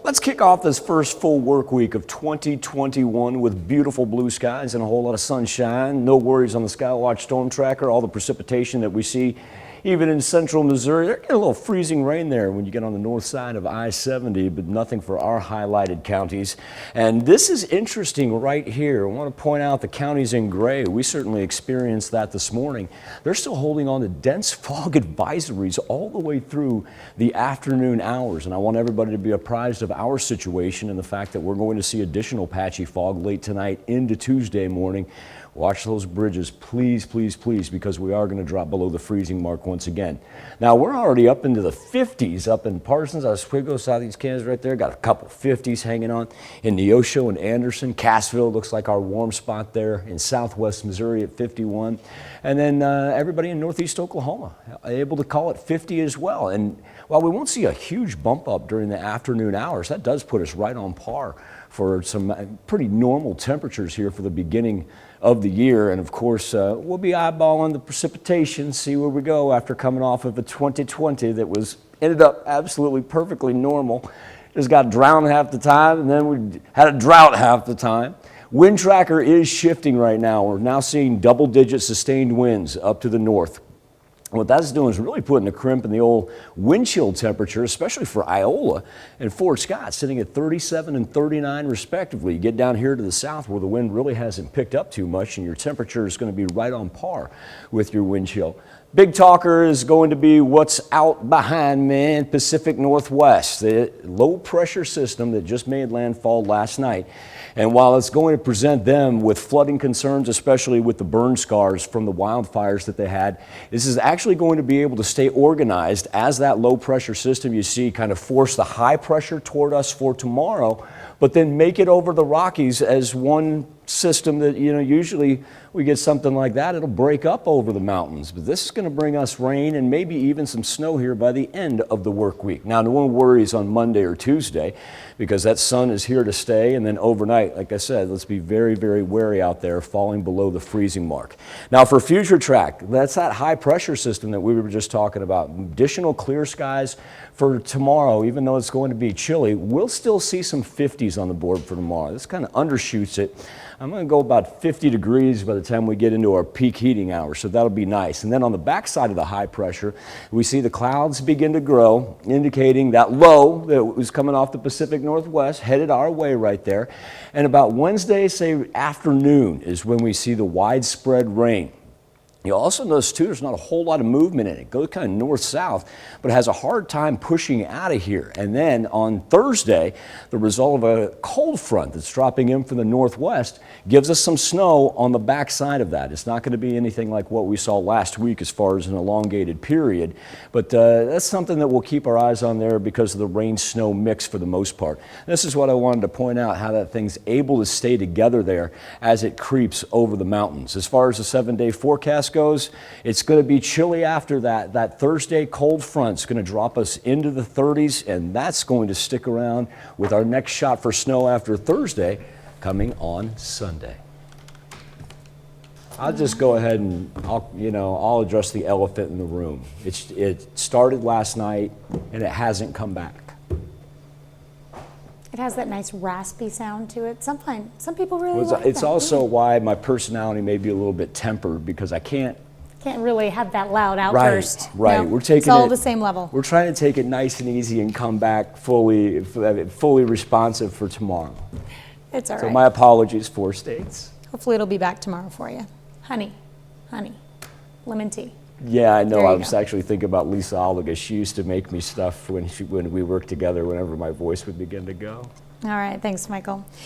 Let's kick off this first full work week of 2021 with beautiful blue skies and a whole lot of sunshine. No worries on the Skywatch Storm Tracker. All the precipitation that we see even in central Missouri. There's a little freezing rain there when you get on the north side of I-70, but nothing for our highlighted counties. And this is interesting right here. I want to point out the counties in gray. We certainly experienced that this morning. They're still holding on to dense fog advisories all the way through the afternoon hours. And I want everybody to be apprised of our situation and the fact that we're going to see additional patchy fog late tonight into Tuesday morning. Watch those bridges, please, please, please, because we are going to drop below the freezing mark once again. Now, we're already up into the 50s up in Parsons, Oswego, Southeast Kansas right there. Got a couple 50s hanging on in Neosho and Anderson. Cassville looks like our warm spot there in southwest Missouri at 51. And then everybody in northeast Oklahoma able to call it 50 as well. And while we won't see a huge bump up during the afternoon hours, that does put us right on par for some pretty normal temperatures here for the beginning of the year. And of course, we'll be eyeballing the precipitation, see where we go after coming off of a 2020 that ended up absolutely perfectly normal. Just got drowned half the time, and then we had a drought half the time. Wind tracker is shifting right now. We're now seeing double-digit sustained winds up to the north. What that's doing is really putting a crimp in the old wind chill temperature, especially for Iola and Fort Scott, sitting at 37 and 39 respectively. You get down here to the south where the wind really hasn't picked up too much, and your temperature is going to be right on par with your wind chill. Big talker is going to be what's out behind me in Pacific Northwest, the low pressure system that just made landfall last night. And while it's going to present them with flooding concerns, especially with the burn scars from the wildfires that they had, this is actually going to be able to stay organized as that low pressure system you see kind of force the high pressure toward us for tomorrow, but then make it over the Rockies as one system that, usually we get something like that, it'll break up over the mountains. But this is going to bring us rain and maybe even some snow here by the end of the work week. Now, no one worries on Monday or Tuesday because that sun is here to stay. And then overnight, like I said, let's be very, very wary out there falling below the freezing mark. Now, for future track, that's that high pressure system that we were just talking about. Additional clear skies for tomorrow, even though it's going to be chilly, we'll still see some 50s on the board for tomorrow. This kind of undershoots it. I'm going to go about 50 degrees by the time we get into our peak heating hours, so that'll be nice. And then on the backside of the high pressure, we see the clouds begin to grow, indicating that low that was coming off the Pacific Northwest headed our way right there. And about Wednesday, say afternoon, is when we see the widespread rain. You'll also notice, too, there's not a whole lot of movement in it. It goes kind of north-south, but it has a hard time pushing out of here. And then on Thursday, the result of a cold front that's dropping in from the northwest gives us some snow on the backside of that. It's not going to be anything like what we saw last week as far as an elongated period, but that's something that we'll keep our eyes on there because of the rain-snow mix for the most part. This is what I wanted to point out, how that thing's able to stay together there as it creeps over the mountains. As far as the 7-day forecast goes, it's going to be chilly after that. That Thursday cold front's going to drop us into the 30s, and that's going to stick around with our next shot for snow after Thursday coming on Sunday. I'll just go ahead and I'll address the elephant in the room. It started last night and it hasn't come back. It has that nice raspy sound to it. Some people really like It's that. also why my personality may be a little bit tempered because I can't really have that loud outburst. Right. No, We're taking it's all the same level. We're trying to take it nice and easy and come back fully responsive for tomorrow. It's all right. So my apologies, 4 states. Hopefully it'll be back tomorrow for you. Honey, lemon tea. Yeah, I know. There I you was go. actually thinking about Lisa Oliga. She used to make me stuff when we worked together whenever my voice would begin to go. All right, thanks, Michael.